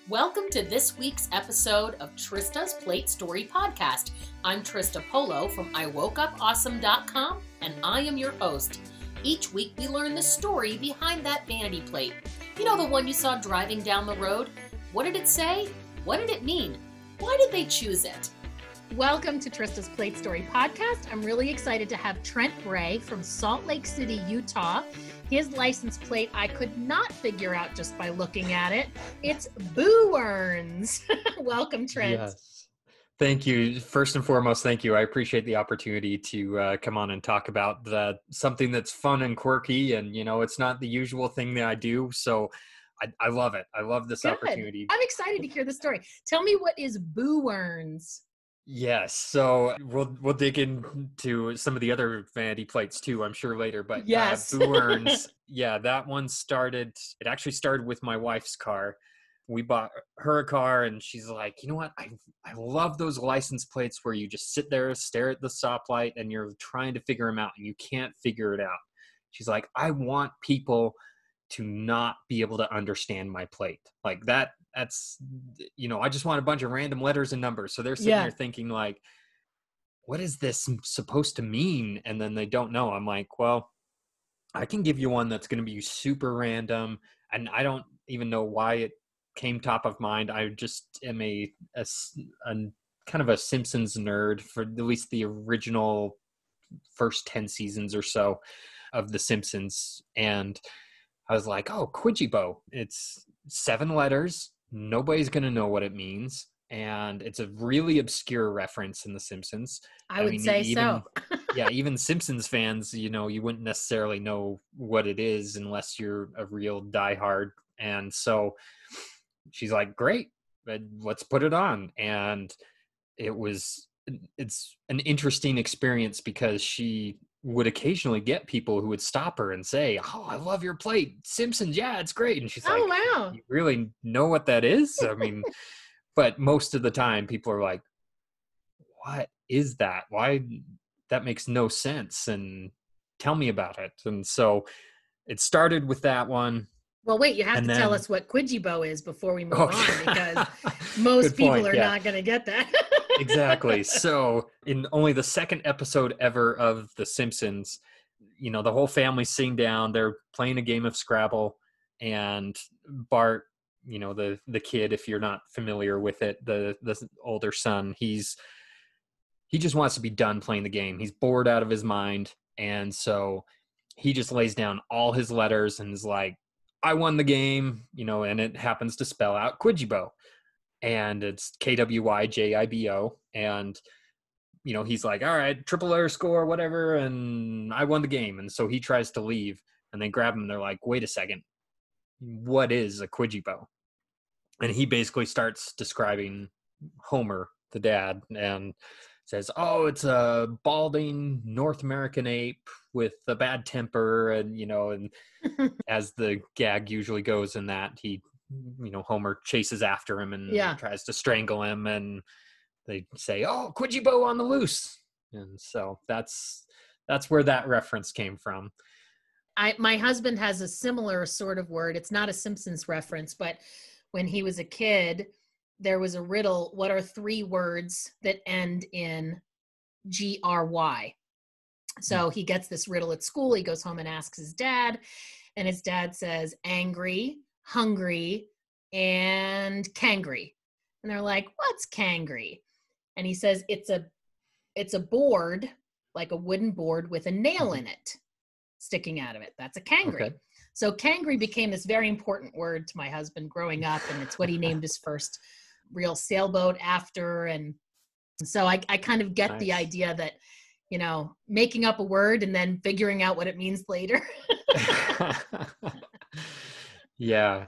Welcome to this week's episode of Trista's Plate Story podcast. I'm Trista Polo from iwokeupawesome.com, and I am your host. Each week we learn the story behind that vanity plate. You know, the one you saw driving down the road? What did it say? What did it mean? Why did they choose it? Welcome to Trista's Plate Story podcast. I'm really excited to have Trent Bray from Salt Lake City, Utah. His license plate I could not figure out just by looking at it. It's B00URN5. Welcome, Trent. Yes. Thank you. First and foremost, thank you. I appreciate the opportunity to come on and talk about something that's fun and quirky. And, you know, it's not the usual thing that I do. So I love it. I love this opportunity. I'm excited to hear the story. Tell me, what is B00URN5? Yes. So we'll dig into some of the other vanity plates too, I'm sure later, but yes. B00URN5, yeah, that one it actually started with my wife's car. We bought her a car and she's like, you know what? I love those license plates where you just sit there, stare at the stoplight and you're trying to figure them out and you can't figure it out. She's like, I want people to not be able to understand my plate. Like that's, you know, I just want a bunch of random letters and numbers. So they're sitting there thinking like, what is this supposed to mean? And then they don't know. I'm like, well, I can give you one that's going to be super random. And I don't even know why it came top of mind. I just am a kind of a Simpsons nerd for at least the original first 10 seasons or so of The Simpsons. And I was like, oh, Quidgy-Bo. It's 7 letters. Nobody's going to know what it means. And it's a really obscure reference in The Simpsons. I would say so. Yeah, even Simpsons fans, you know, you wouldn't necessarily know what it is unless you're a real diehard. And so she's like, great, let's put it on. And it's an interesting experience because she would occasionally get people who would stop her and say, oh, I love your plate. Simpsons, yeah, it's great. And she's like, wow, you really know what that is? I mean, but most of the time people are like, what is that? Why? That makes no sense. And tell me about it. And so it started with that one. Well, wait, you have to tell us what Quidgy-Bo is before we move on, because most people are not going to get that. Exactly. So in only the second episode ever of The Simpsons, you know, the whole family's sitting down, they're playing a game of Scrabble, and Bart, you know, the kid, if you're not familiar with it, the older son, he just wants to be done playing the game. He's bored out of his mind. And so he just lays down all his letters and is like, I won the game, you know, and it happens to spell out Quidgy-Bo. And it's K-W-I-J-I-B-O. And, you know, he's like, all right, triple letter score, whatever. And I won the game. And so he tries to leave and they grab him. And they're like, wait a second. What is a Quidgy-Bo? And he basically starts describing Homer, the dad, and says, oh, it's a balding North American ape with a bad temper. And, you know, and as the gag usually goes in that, he, you know, Homer chases after him and tries to strangle him. And they say, oh, Quidgy-Bo on the loose. And so that's where that reference came from. My husband has a similar sort of word. It's not a Simpsons reference, but when he was a kid, there was a riddle. What are 3 words that end in G-R-Y? So he gets this riddle at school. He goes home and asks his dad, and his dad says angry, hungry, and kangry. And they're like, what's kangry? And he says, it's a board, like a wooden board with a nail in it sticking out of it. That's a kangry. Okay. So kangry became this very important word to my husband growing up, and it's what he named his first real sailboat after. And so I kind of get the idea that, you know, making up a word and then figuring out what it means later. Yeah.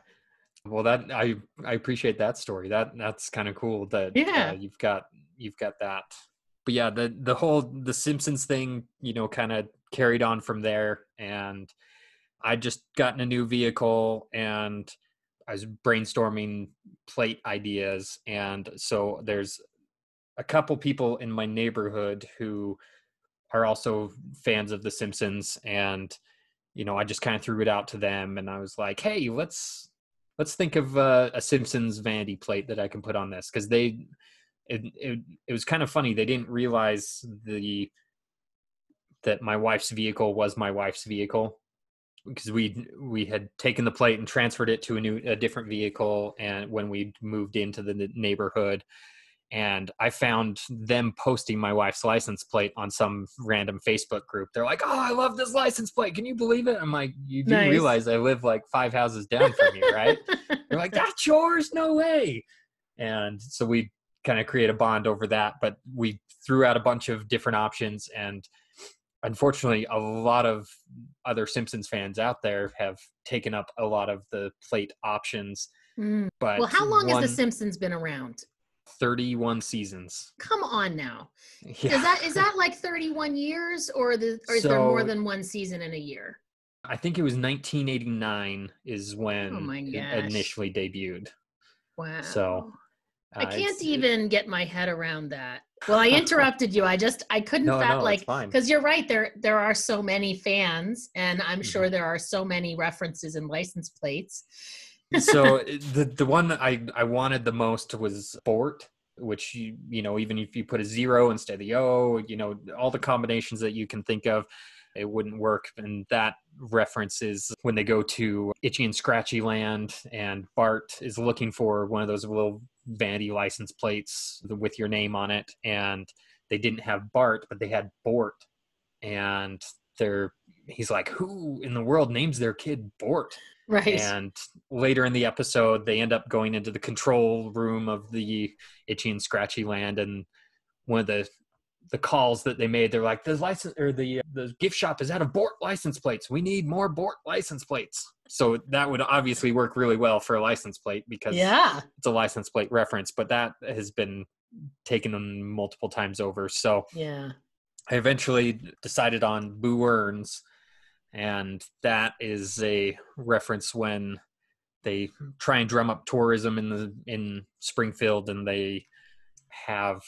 Well, that I appreciate that story. That's kind of cool that you've got that. But yeah, the Simpsons thing, you know, kind of carried on from there. And I just gotten a new vehicle and I was brainstorming plate ideas. And so there's a couple people in my neighborhood who are also fans of The Simpsons. And, you know, I just kind of threw it out to them and I was like, hey, let's let's think of a Simpsons vanity plate that I can put on this, because it was kind of funny. They didn't realize that my wife's vehicle was my wife's vehicle, because we had taken the plate and transferred it to a different vehicle, and when we moved into the neighborhood, and I found them posting my wife's license plate on some random Facebook group. They're like, "Oh, I love this license plate. Can you believe it?" I'm like, "You do Nice. realize I live like 5 houses down from you, right?" They're like, "That's yours? No way." And so we kind of create a bond over that, but we threw out a bunch of different options, and unfortunately a lot of other Simpsons fans out there have taken up a lot of the plate options. But Well, how long has The Simpsons been around? 31 seasons. Come on now. Yeah. Is that like 31 years, or is there more than one season in a year? I think it was 1989 is when Oh my it gosh. initially debuted. Wow. So I can't even get my head around that. Well, I interrupted you. I couldn't it's fine. because you're right. There are so many fans, and I'm sure there are so many references and license plates. So the one that I wanted the most was Bort, which you know, even if you put a 0 instead of the O, you know, all the combinations that you can think of, it wouldn't work. And that reference is when they go to Itchy and Scratchy Land, and Bart is looking for one of those little vanity license plates with your name on it, and they didn't have Bart, but they had Bort, and he's like, who in the world names their kid Bort? Right. And later in the episode, they end up going into the control room of the Itchy and Scratchy Land, and one of the calls that they made, they're like, the license, or the gift shop is out of Bort license plates. We need more Bort license plates. So that would obviously work really well for a license plate, because it's a license plate reference, but that has been taken on multiple times over. So yeah, I eventually decided on B00URN5, and that is a reference when they try and drum up tourism in Springfield, and they have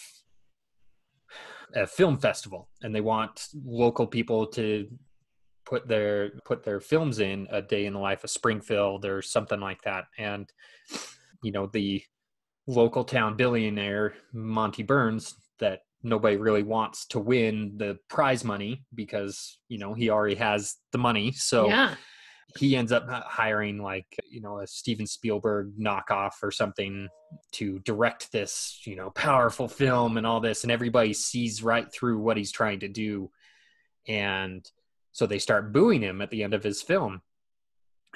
a film festival, and they want local people to put their films in a day in the life of Springfield or something like that. And you know, the local town billionaire Monty Burns, that nobody really wants to win the prize money because, you know, he already has the money. So he ends up hiring, like, you know, a Steven Spielberg knockoff or something to direct this, you know, powerful film and all this, and everybody sees right through what he's trying to do. And so they start booing him at the end of his film.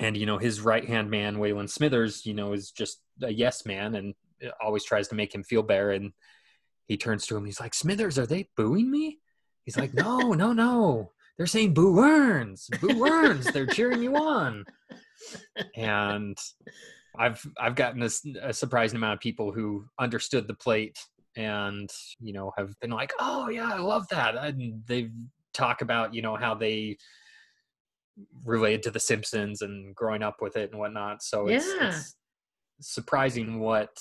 And, you know, his right-hand man, Waylon Smithers, you know, is just a yes man and always tries to make him feel better. And he turns to him, he's like, Smithers, are they booing me? He's like, no. They're saying B00URN5. They're cheering you on. And I've gotten a surprising amount of people who understood the plate and, you know, have been like, oh yeah, I love that. And they talk about, you know, how they related to The Simpsons and growing up with it and whatnot. So it's surprising what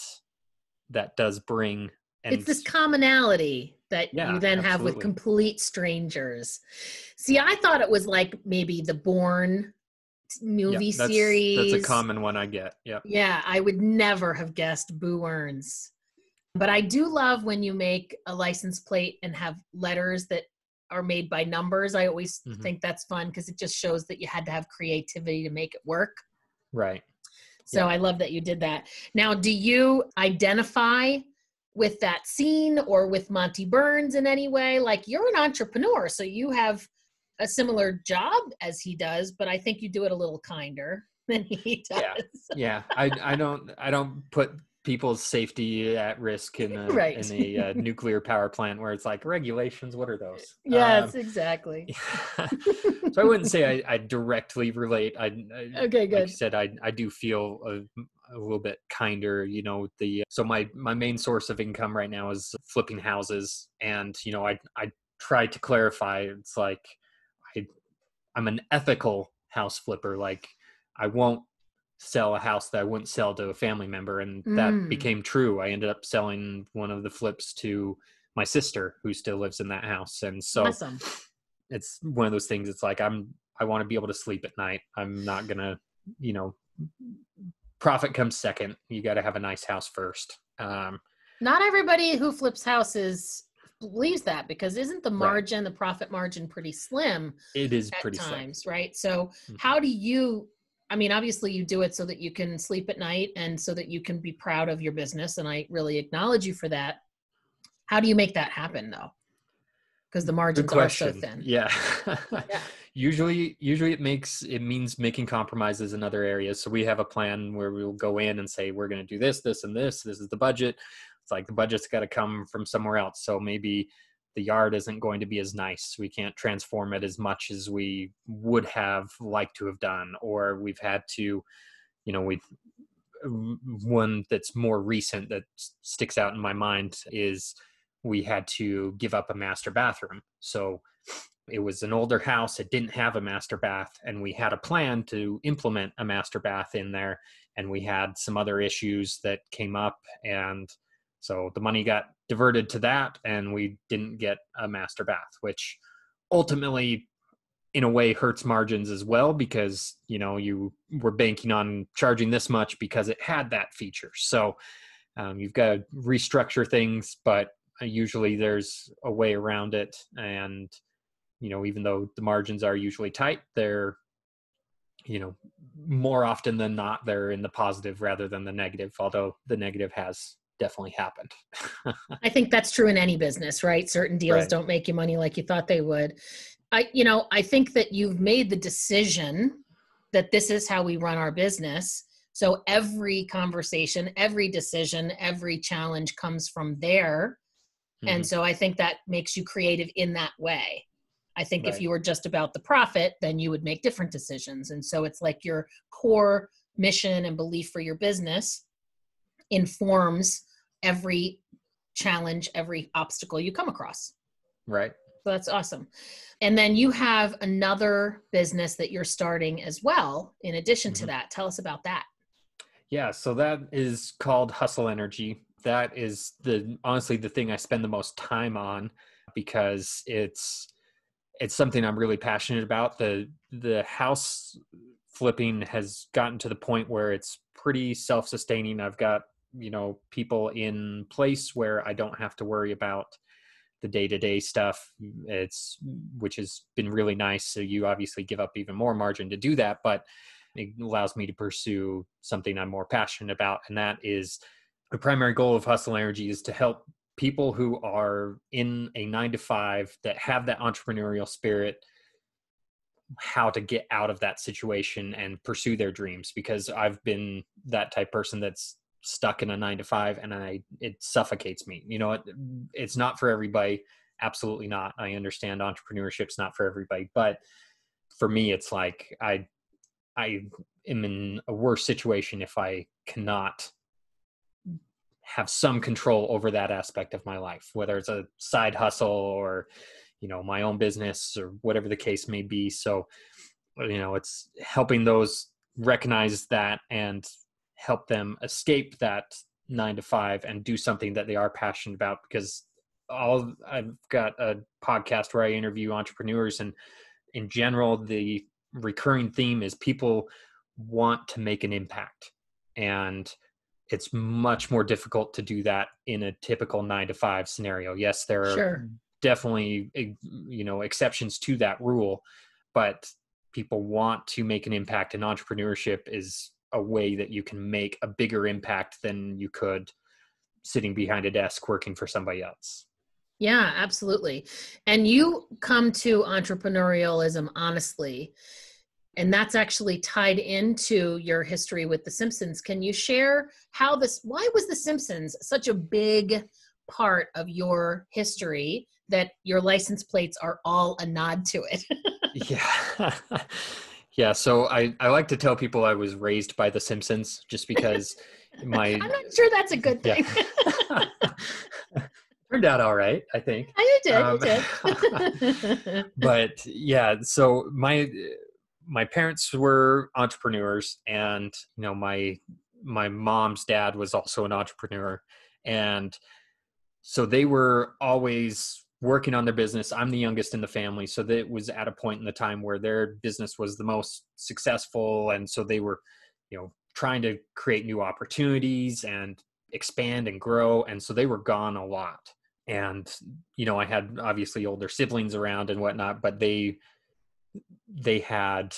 that does bring. And it's this commonality that you then have with complete strangers. See, I thought it was like maybe the Bourne movie series. That's a common one I get. Yeah, I would never have guessed B00URN5. But I do love when you make a license plate and have letters that are made by numbers. I always think that's fun because it just shows that you had to have creativity to make it work. Right. So I love that you did that. Now, do you identify with that scene or with Monty Burns in any way? Like, you're an entrepreneur, so you have a similar job as he does, but I think you do it a little kinder than he does. Yeah. I don't put people's safety at risk in a nuclear power plant where it's like, regulations, what are those? Yes, exactly. So I wouldn't say I directly relate. Okay, good. Like you said, I do feel a little bit kinder, you know. So my main source of income right now is flipping houses, and, you know, I try to clarify, it's like I'm an ethical house flipper. Like, I won't sell a house that I wouldn't sell to a family member, and that became true. I ended up selling one of the flips to my sister, who still lives in that house. And so it's one of those things. It's like, I want to be able to sleep at night. I'm not gonna, you know, profit comes second. You got to have a nice house first. Not everybody who flips houses believes that, because isn't the margin, the profit margin, pretty slim? It is at pretty times, slim. right? So how do you, I mean, obviously you do it so that you can sleep at night and so that you can be proud of your business. And I really acknowledge you for that. How do you make that happen though? Because the margins are so thin. Yeah. Yeah. Usually it means making compromises in other areas. So we have a plan where we'll go in and say, we're going to do this, this, and this. This is the budget. It's like the budget's got to come from somewhere else. So maybe the yard isn't going to be as nice. We can't transform it as much as we would have liked to have done, or we've had to, one that's more recent that sticks out in my mind is we had to give up a master bathroom. So it was an older house. It didn't have a master bath, and we had a plan to implement a master bath in there. And we had some other issues that came up. And so the money got diverted to that, and we didn't get a master bath, which ultimately in a way hurts margins as well, because, you were banking on charging this much because it had that feature. So you've got to restructure things, but usually there's a way around it. And, even though the margins are usually tight, they're, more often than not, they're in the positive rather than the negative, although the negative has definitely happened. I think that's true in any business, right? Certain deals don't make you money like you thought they would. I think that you've made the decision that this is how we run our business. So every conversation, every decision, every challenge comes from there. Mm-hmm. And so I think that makes you creative in that way. I think if you were just about the profit, then you would make different decisions. And so it's like your core mission and belief for your business informs every challenge, every obstacle you come across. Right. So that's awesome. And then you have another business that you're starting as well, in addition to that. Tell us about that. Yeah. So that is called Hustle Energy. That is honestly the thing I spend the most time on, because it's something I'm really passionate about. The house flipping has gotten to the point where it's pretty self-sustaining. I've got, people in place where I don't have to worry about the day-to-day stuff, which has been really nice. So you obviously give up even more margin to do that, but it allows me to pursue something I'm more passionate about. And that is the primary goal of Hustle Energy, is to help people who are in a 9-to-5 that have that entrepreneurial spirit, how to get out of that situation and pursue their dreams. Because I've been that type person that's stuck in a 9-to-5, and it suffocates me. It's not for everybody. Absolutely not. I understand entrepreneurship's not for everybody, but for me, it's like I am in a worse situation if I cannot have some control over that aspect of my life, whether it's a side hustle or, my own business or whatever the case may be. So, it's helping those recognize that and help them escape that 9-to-5 and do something that they are passionate about. Because I've got a podcast where I interview entrepreneurs, and in general, the recurring theme is people want to make an impact, and it's much more difficult to do that in a typical 9-to-5 scenario. Yes, there are definitely, exceptions to that rule, but people want to make an impact, and entrepreneurship is a way that you can make a bigger impact than you could sitting behind a desk working for somebody else. Yeah, absolutely. And you come to entrepreneurialism honestly, and that's actually tied into your history with The Simpsons. Can you share why was The Simpsons such a big part of your history that your license plates are all a nod to it? Yeah. Yeah. So I like to tell people I was raised by The Simpsons, just because I'm not sure that's a good thing. Yeah. Turned out all right, I think. You did. But yeah, so my parents were entrepreneurs, and my mom's dad was also an entrepreneur, and so they were always working on their business. I'm the youngest in the family, so that was at a point in the time where their business was the most successful, and so they were trying to create new opportunities and expand and grow. And so they were gone a lot. And, I had obviously older siblings around and whatnot, but they had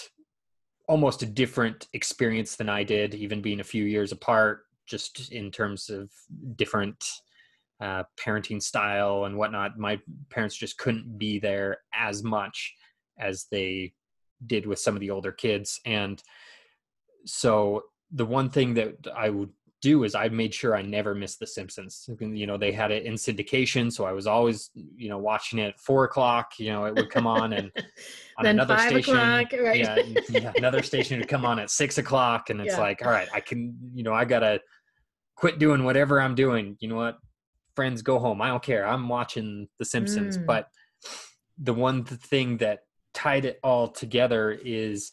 almost a different experience than I did, even being a few years apart, just in terms of different parenting style and whatnot. My parents just couldn't be there as much as they did with some of the older kids. And so the one thing that I would do is I made sure I never missed The Simpsons. They had it in syndication, so I was always, watching it at 4:00. It would come on, and on then another 5 station, o'clock, right? another station would come on at 6:00, and it's Yeah. like, all right, I can, I gotta quit doing whatever I'm doing. You know what? Friends, go home. I don't care. I'm watching The Simpsons. But the one thing that tied it all together is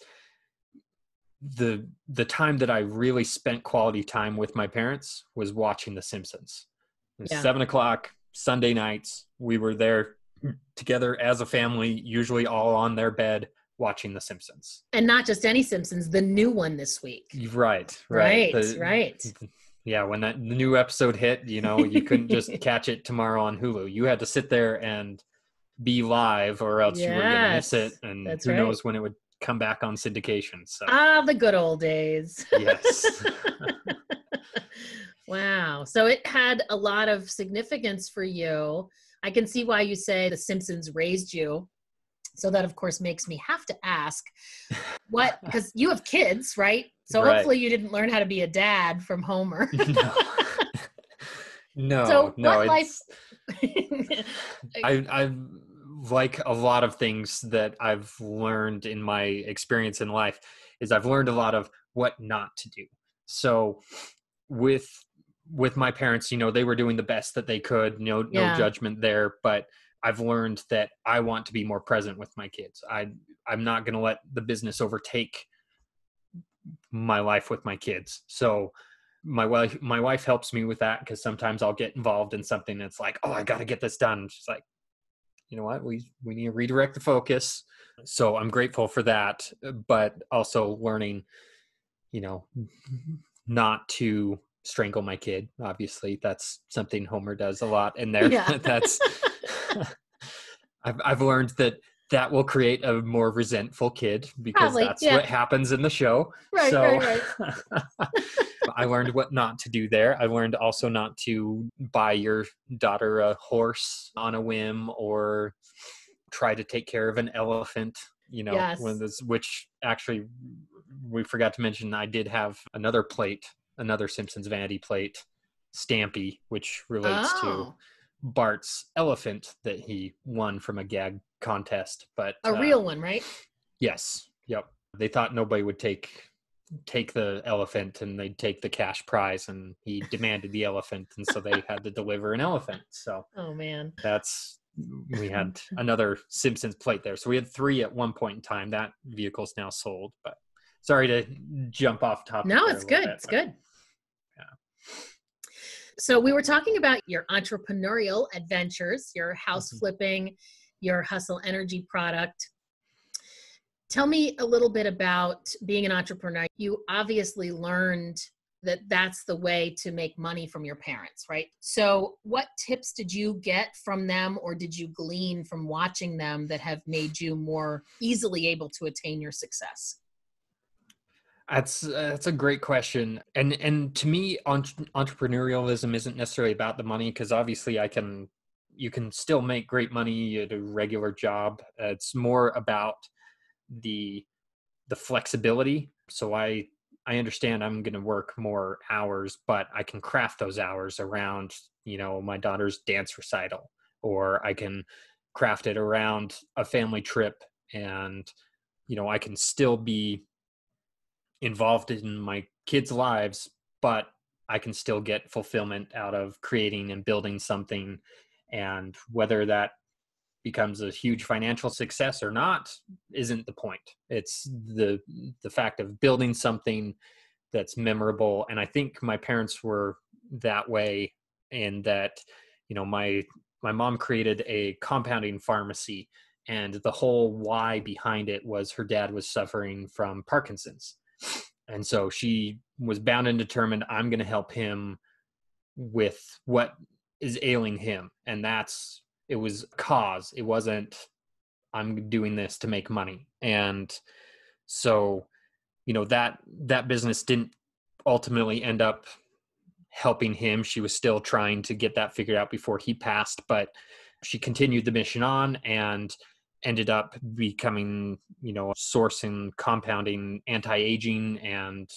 the time that I really spent quality time with my parents was watching The Simpsons. It was 7:00 Sunday nights. We were there together as a family, usually all on their bed watching The Simpsons. And not just any Simpsons, the new one this week. Right. Right. Yeah, when the new episode hit, you couldn't just catch it tomorrow on Hulu. You had to sit there and be live, or else you were going to miss it. And who knows when it would come back on syndication. So the good old days. Yes. Wow. So it had a lot of significance for you. I can see why you say The Simpsons raised you. So that, of course, makes me have to ask because you have kids, right? So hopefully you didn't learn how to be a dad from Homer. No. So no. what life? I like a lot of things that I've learned in my experience in life is I've learned a lot of what not to do. So with my parents, they were doing the best that they could, no judgment there, but I've learned that I want to be more present with my kids. I'm not going to let the business overtake my life with my kids. So my wife helps me with that, because sometimes I'll get involved in something that's like, oh, I got to get this done. She's like, you know what, we need to redirect the focus. So I'm grateful for that, but also learning, not to strangle my kid. Obviously, that's something Homer does a lot in there. Yeah. That's I've learned that will create a more resentful kid, because that's what happens in the show. Right. I learned what not to do there. I learned also not to buy your daughter a horse on a whim, or try to take care of an elephant, which actually we forgot to mention, I did have another Simpsons vanity plate, Stampy, which relates to Bart's elephant that he won from a gag contest. But a real one, right? Yes. Yep. They thought nobody would take the elephant, and they'd take the cash prize, and he demanded the elephant, and so they had to deliver an elephant. So oh man, we had another Simpsons plate there. So we had 3 at one point in time. That vehicle's now sold. But sorry to jump off topic. No, it's good. It's good. Yeah. So we were talking about your entrepreneurial adventures, your house flipping, your Hustle Energy product. Tell me a little bit about being an entrepreneur. You obviously learned that that's the way to make money from your parents, right? So what tips did you get from them, or did you glean from watching them, that have made you more easily able to attain your success? That's a great question. And to me, entrepreneurialism isn't necessarily about the money, because obviously you can still make great money at a regular job. It's more about the flexibility. So I understand I'm going to work more hours, but I can craft those hours around, my daughter's dance recital, or I can craft it around a family trip, and, I can still be involved in my kids' lives, but I can still get fulfillment out of creating and building something. And whether that becomes a huge financial success or not isn't the point. It's the fact of building something that's memorable. And I think my parents were that way, in that, my mom created a compounding pharmacy, and the whole why behind it was her dad was suffering from Parkinson's. And so she was bound and determined, I'm going to help him with what is ailing him. And it was cause. It wasn't, I'm doing this to make money. And so, that business didn't ultimately end up helping him. She was still trying to get that figured out before he passed, but she continued the mission on and ended up becoming, sourcing, compounding anti-aging and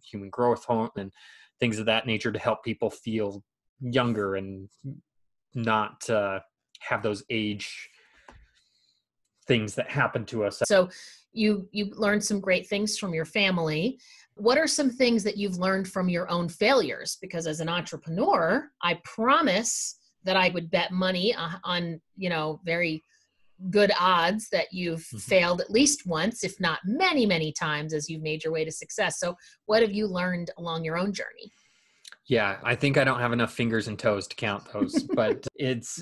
human growth hormone and things of that nature to help people feel younger and not have those age things that happen to us. So you learned some great things from your family. What are some things that you've learned from your own failures? Because as an entrepreneur, I promise that I would bet money on, very good odds that you've failed at least once, if not many, many times as you've made your way to success. So what have you learned along your own journey? Yeah, I think I don't have enough fingers and toes to count those, but it's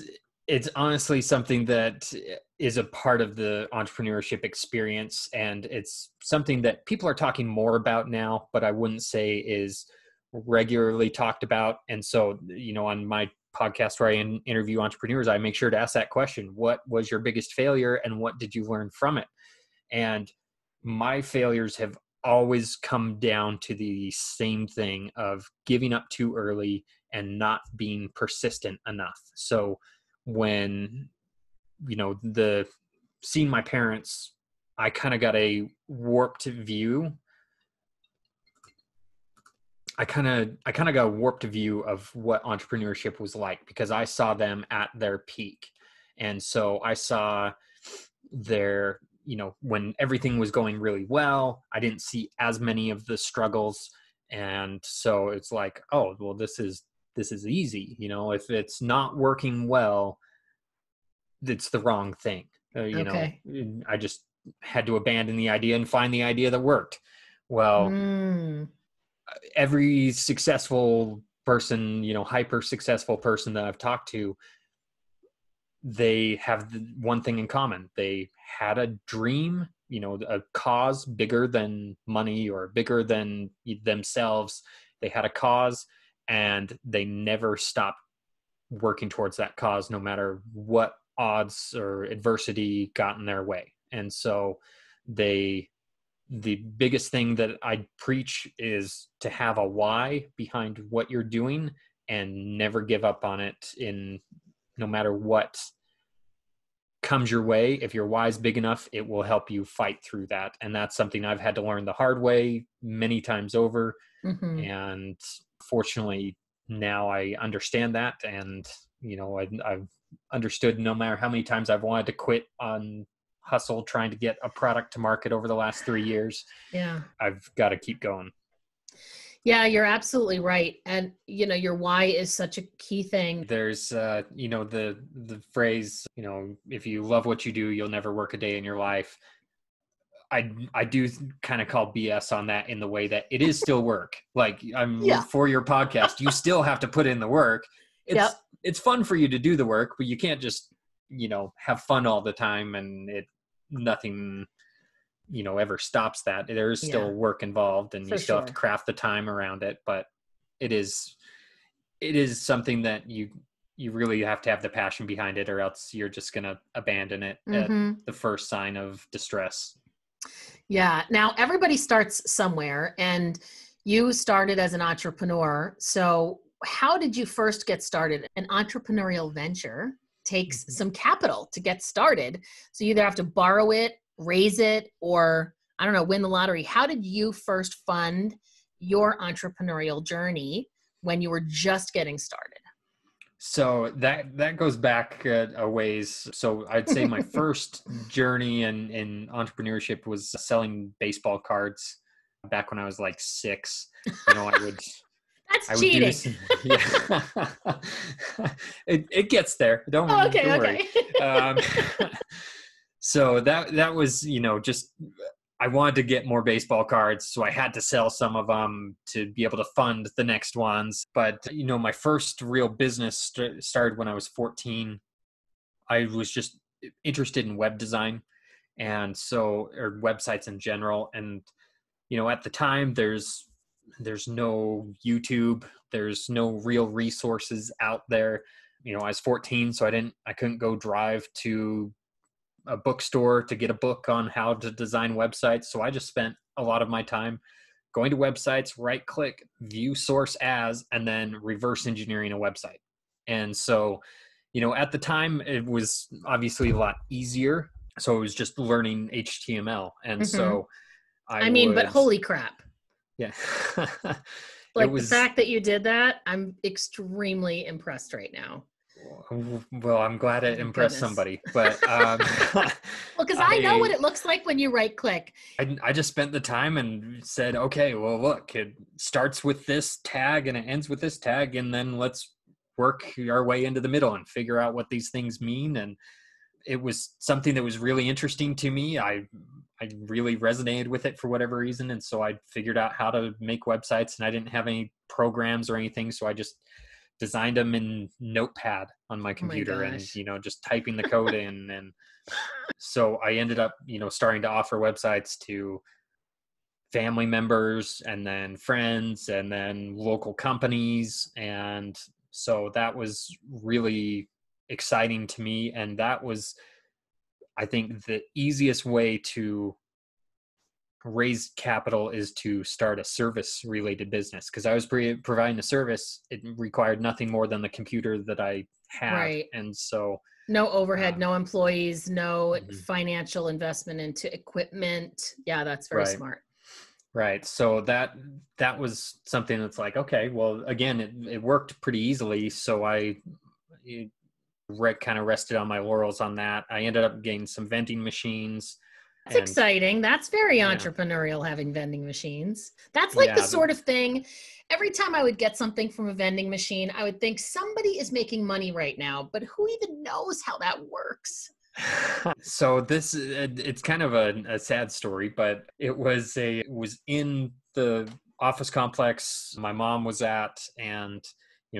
honestly something that is a part of the entrepreneurship experience. And it's something that people are talking more about now, but I wouldn't say is regularly talked about. And so, on my podcast where I interview entrepreneurs, I make sure to ask that question: what was your biggest failure and what did you learn from it? And my failures have always come down to the same thing of giving up too early and not being persistent enough. So when, seeing my parents, I kind of got a warped view. I kind of got a warped view of what entrepreneurship was like because I saw them at their peak. And so I saw their, when everything was going really well, I didn't see as many of the struggles. And so it's like, oh, well, this is easy. If it's not working well, it's the wrong thing. Okay. I just had to abandon the idea and find the idea that worked. Well, every successful person, hyper successful person that I've talked to, they have one thing in common. They had a dream, a cause bigger than money or bigger than themselves. They had a cause and they never stopped working towards that cause, no matter what odds or adversity got in their way. And so the biggest thing that I preach is to have a why behind what you're doing and never give up on it no matter what comes your way. If your why is big enough, it will help you fight through that. And that's something I've had to learn the hard way many times over. And fortunately now I understand that. And, I've understood no matter how many times I've wanted to quit on hustle trying to get a product to market over the last 3 years. Yeah. I've got to keep going. Yeah, you're absolutely right. And, your why is such a key thing. There's, the phrase, if you love what you do, you'll never work a day in your life. I do kind of call BS on that in the way that it is still work. Like for your podcast, you still have to put in the work. It's fun for you to do the work, but you can't just, have fun all the time and nothing ever stops that. There is still work involved and you still have to craft the time around it, but it is something that you really have to have the passion behind it, or else you're just going to abandon it at the first sign of distress. Yeah. Now everybody starts somewhere, and you started as an entrepreneur. So how did you first get started? An entrepreneurial venture takes some capital to get started. So you either have to borrow it, raise it, or I don't know, win the lottery. How did you first fund your entrepreneurial journey when you were just getting started? So that goes back a ways. So I'd say my first journey in entrepreneurship was selling baseball cards back when I was like 6. I would That's cheating. It gets there. Don't worry. So that was, just, I wanted to get more baseball cards, so I had to sell some of them to be able to fund the next ones. But, my first real business started when I was 14. I was just interested in web design or websites in general. And at the time there's no YouTube, there's no real resources out there. I was 14, so I couldn't go drive to a bookstore to get a book on how to design websites. So I just spent a lot of my time going to websites, right click, view source as, and then reverse engineering a website. And so, at the time it was obviously a lot easier. So it was just learning HTML. And so I mean, but holy crap. Yeah. Like the fact that you did that, I'm extremely impressed right now. Well, I'm glad it impressed somebody, but well, because I know what it looks like when you right click. I just spent the time and said, okay, well, look, it starts with this tag and it ends with this tag, and then let's work our way into the middle and figure out what these things mean. And it was something that was really interesting to me. I really resonated with it for whatever reason. And so I figured out how to make websites, and I didn't have any programs or anything. So I just designed them in Notepad on my computer and, just typing the code in. And so I ended up, starting to offer websites to family members and then friends and then local companies. And so that was really exciting to me. And that was, I think, the easiest way to raise capital is to start a service related business, because I was providing a service. It required nothing more than the computer that I had. Right. And so no overhead, no employees, no financial investment into equipment. Yeah, that's very smart. Right. So that was something that's like, okay, well, again, it worked pretty easily. So I kind of rested on my laurels on that. I ended up getting some vending machines. That's exciting. That's very entrepreneurial, having vending machines. That's like the sort of thing, every time I would get something from a vending machine, I would think somebody is making money right now, but who even knows how that works? So it's kind of a sad story, but it was in the office complex my mom was at, and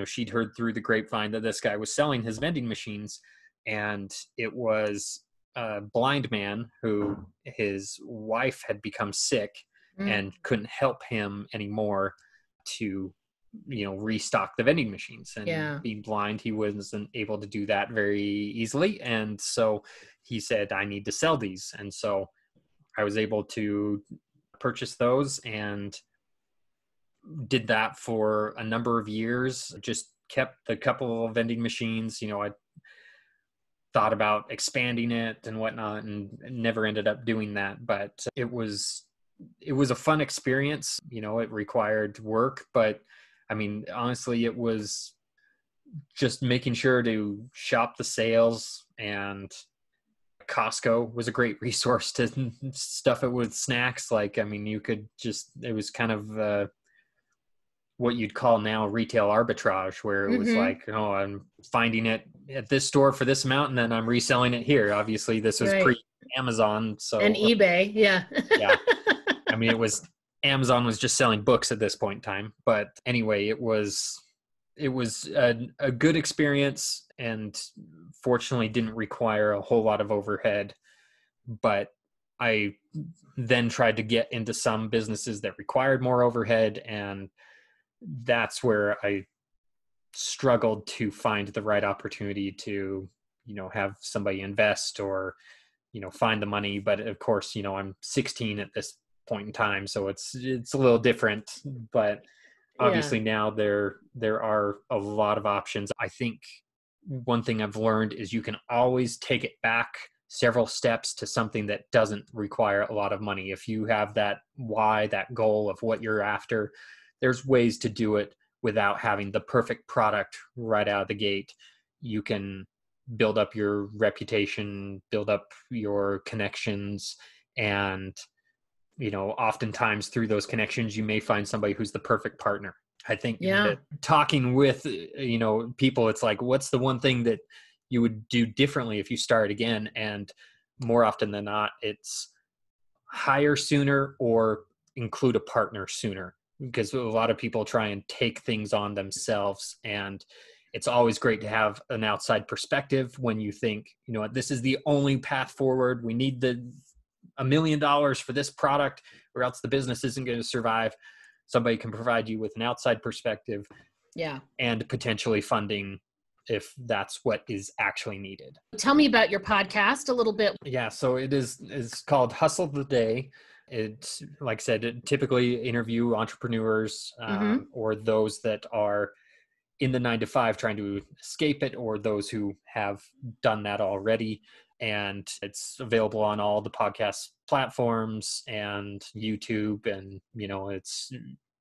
she'd heard through the grapevine that this guy was selling his vending machines, and it was a blind man who his wife had become sick and couldn't help him anymore to restock the vending machines. And being blind, he wasn't able to do that very easily. And so he said, I need to sell these. And so I was able to purchase those and did that for a number of years. Just kept the couple of vending machines. I thought about expanding it and whatnot, and never ended up doing that. But it was a fun experience. It required work, but I mean, honestly, it was just making sure to shop the sales, and Costco was a great resource to stuff it with snacks. Like, I mean, it was kind of what you'd call now retail arbitrage, where it was like, oh, I'm finding it at this store for this amount, and then I'm reselling it here. Obviously, this was pre-Amazon. And eBay, yeah. I mean, Amazon was just selling books at this point in time. But anyway, it was a good experience, and fortunately didn't require a whole lot of overhead. But I then tried to get into some businesses that required more overhead, and that's where I struggled to find the right opportunity to, have somebody invest or, find the money. But of course, I'm 16 at this point in time, so it's a little different. But obviously now there are a lot of options. I think one thing I've learned is you can always take it back several steps to something that doesn't require a lot of money. If you have that why, that goal of what you're after, there's ways to do it without having the perfect product right out of the gate. You can build up your reputation, build up your connections, and oftentimes through those connections, you may find somebody who's the perfect partner. I think that talking with, people, it's like, what's the one thing that you would do differently if you start again? And more often than not, it's hire sooner or include a partner sooner, because a lot of people try and take things on themselves. And it's always great to have an outside perspective when you think, this is the only path forward. We need $1 million for this product or else the business isn't going to survive. Somebody can provide you with an outside perspective. Yeah. And potentially funding if that's what is actually needed. Tell me about your podcast a little bit. Yeah, so it's called Hustle the Day. It's, like I said, typically interview entrepreneurs or those that are in the 9-to-5 trying to escape it, or those who have done that already. And it's available on all the podcast platforms and YouTube, and it's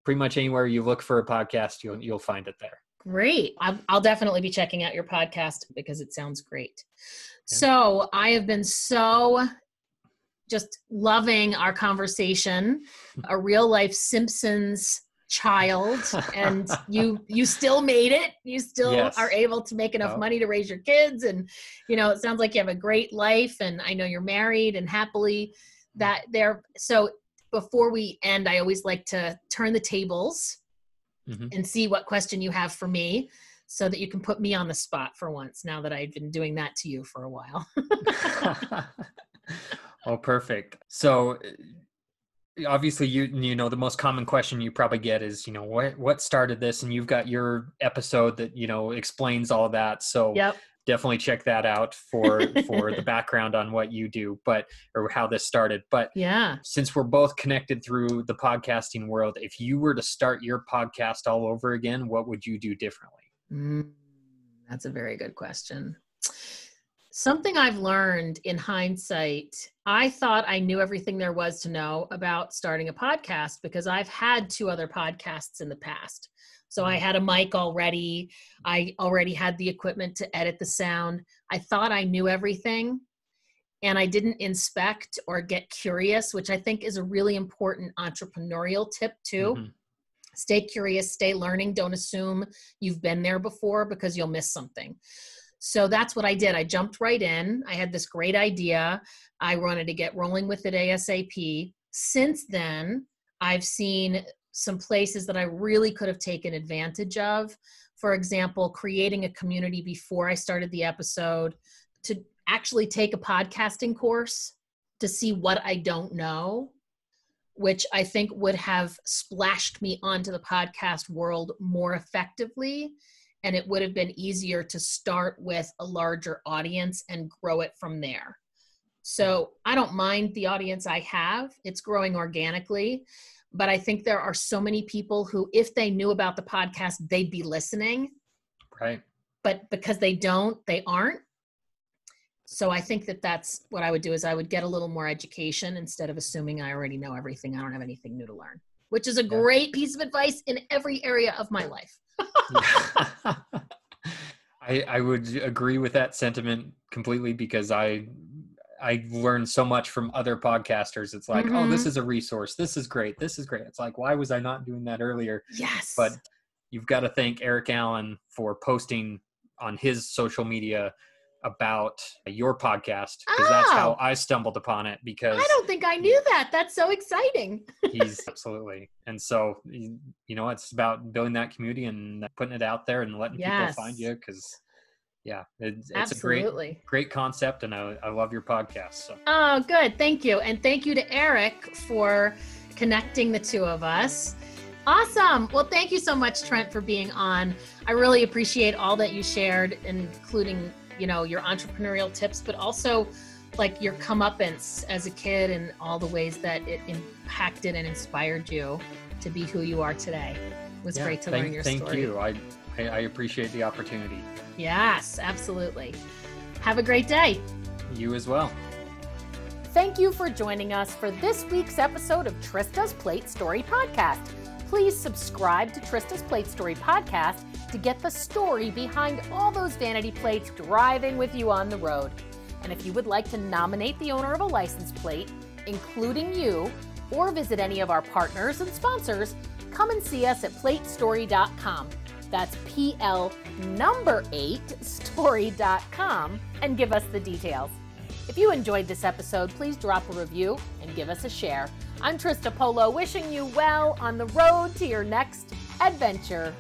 pretty much anywhere you look for a podcast, you'll find it there. Great. I'll definitely be checking out your podcast because it sounds great. Yeah. So I have been so just loving our conversation, a real life Simpsons child, and you still made it. You still are able to make enough money to raise your kids. And, it sounds like you have a great life, and I know you're married and happily that there. So before we end, I always like to turn the tables and see what question you have for me so that you can put me on the spot for once, now that I've been doing that to you for a while. Oh, perfect. So obviously the most common question you probably get is, what started this? And you've got your episode that, explains all of that. So definitely check that out for the background on what you do, or how this started. But since we're both connected through the podcasting world, if you were to start your podcast all over again, what would you do differently? That's a very good question. Something I've learned in hindsight, I thought I knew everything there was to know about starting a podcast because I've had 2 other podcasts in the past. So I had a mic already. I already had the equipment to edit the sound. I thought I knew everything, and I didn't inspect or get curious, which I think is a really important entrepreneurial tip too. Stay curious, stay learning. Don't assume you've been there before because you'll miss something. So that's what I did. I jumped right in. I had this great idea. I wanted to get rolling with it ASAP. Since then, I've seen some places that I really could have taken advantage of. For example, creating a community before I started the episode, to actually take a podcasting course to see what I don't know, which I think would have splashed me onto the podcast world more effectively. And it would have been easier to start with a larger audience and grow it from there. So I don't mind the audience I have. It's growing organically. But I think there are so many people who, if they knew about the podcast, they'd be listening. Right. But because they don't, they aren't. So I think that's what I would do, is I would get a little more education instead of assuming I already know everything. I don't have anything new to learn, which is a great piece of advice in every area of my life. I would agree with that sentiment completely, because I learned so much from other podcasters. It's like, oh, this is a resource. This is great. This is great. It's like, why was I not doing that earlier? Yes. But you've got to thank Eric Allen for posting on his social media about your podcast, because that's how I stumbled upon it. Because I don't think I knew that. That's so exciting. He's absolutely. And so, it's about building that community and putting it out there and letting people find you. Because it's a great concept, and I love your podcast. So. Oh, good. Thank you. And thank you to Eric for connecting the 2 of us. Awesome. Well, thank you so much, Trent, for being on. I really appreciate all that you shared, including, your entrepreneurial tips, but also like your comeuppance as a kid and all the ways that it impacted and inspired you to be who you are today. It was great to learn your story. Thank you. I appreciate the opportunity. Yes, absolutely. Have a great day. You as well. Thank you for joining us for this week's episode of Trista's Plate Story Podcast. Please subscribe to Trista's Plate Story Podcast to get the story behind all those vanity plates driving with you on the road. And if you would like to nominate the owner of a license plate, including you, or visit any of our partners and sponsors, come and see us at platestory.com. That's PL8STORY.com, and give us the details. If you enjoyed this episode, please drop a review and give us a share. I'm Trista Polo, wishing you well on the road to your next adventure.